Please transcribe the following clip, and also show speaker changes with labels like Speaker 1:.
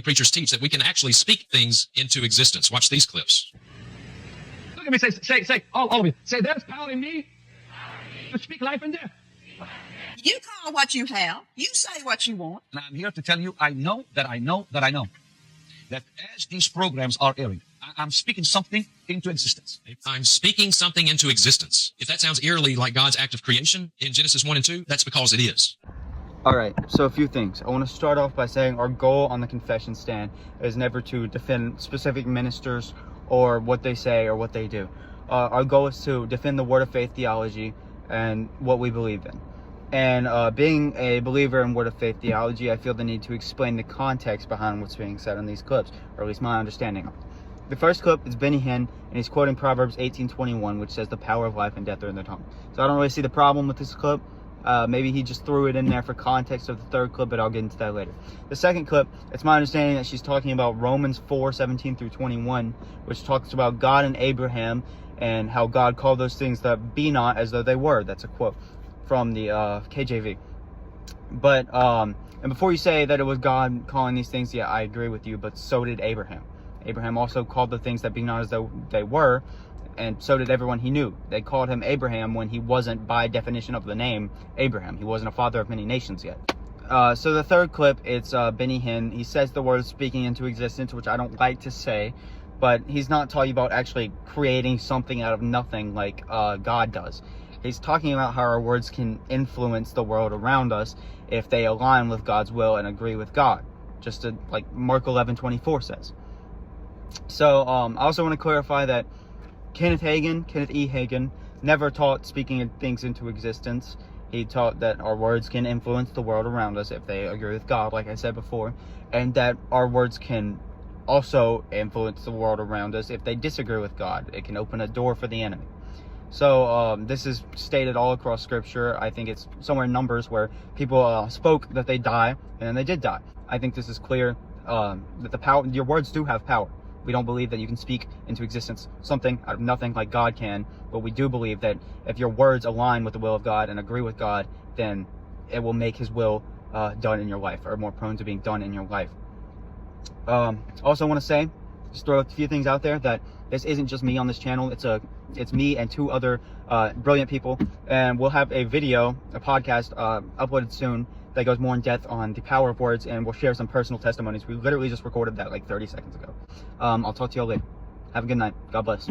Speaker 1: preachers teach that we can actually speak things into existence. Watch these clips.
Speaker 2: Look at me, say, all of you, say, there's power in me to speak life and death.
Speaker 3: You call what you have. You say what you want.
Speaker 2: And I'm here to tell you, I know that as these programs are airing, I'm speaking something into existence.
Speaker 1: I'm speaking something into existence. If that sounds eerily like God's act of creation in Genesis 1 and 2, that's because it is.
Speaker 4: All right, so a few things. I want to start off by saying our goal on the confession stand is never to defend specific ministers or what they say or what they do. Our goal is to defend the Word of Faith theology and what we believe in. And being a believer in Word of Faith theology, I feel the need to explain the context behind what's being said in these clips, or at least my understanding of it. The first clip is Benny Hinn, and he's quoting Proverbs 18:21, which says the power of life and death are in the tongue. So I don't really see the problem with this clip. Maybe he just threw it in there for context of the third clip, but I'll get into that later. The second clip, it's my understanding that she's talking about Romans 4:17 through 21, which talks about God and Abraham and how God called those things that be not as though they were. That's a quote from the KJV. But, and before you say that it was God calling these things, yeah, I agree with you, but so did Abraham. Abraham also called the things that be not as though they were, and so did everyone he knew. They called him Abraham when he wasn't, by definition of the name, Abraham. He wasn't a father of many nations yet. So the third clip, it's Benny Hinn. He says the word speaking into existence, which I don't like to say, but he's not talking about actually creating something out of nothing like God does. He's talking about how our words can influence the world around us if they align with God's will and agree with God, just like Mark 11:24 says. So I also want to clarify that Kenneth E. Hagin, never taught speaking things into existence. He taught that our words can influence the world around us if they agree with God, like I said before, and that our words can also influence the world around us if they disagree with God. It can open a door for the enemy. So this is stated all across Scripture. I think it's somewhere in Numbers where people spoke that they die, and then they did die. I think this is clear that the power, your words do have power. We don't believe that you can speak into existence something out of nothing like God can, but we do believe that if your words align with the will of God and agree with God, then it will make His will done in your life, or more prone to being done in your life. Also want to say, just throw a few things out there, that this isn't just me on this channel. It's me and two other brilliant people, and we'll have a video, a podcast uploaded soon that goes more in depth on the power of words, and we'll share some personal testimonies. We literally just recorded that like 30 seconds ago. I'll talk to y'all later. Have a good night. God bless.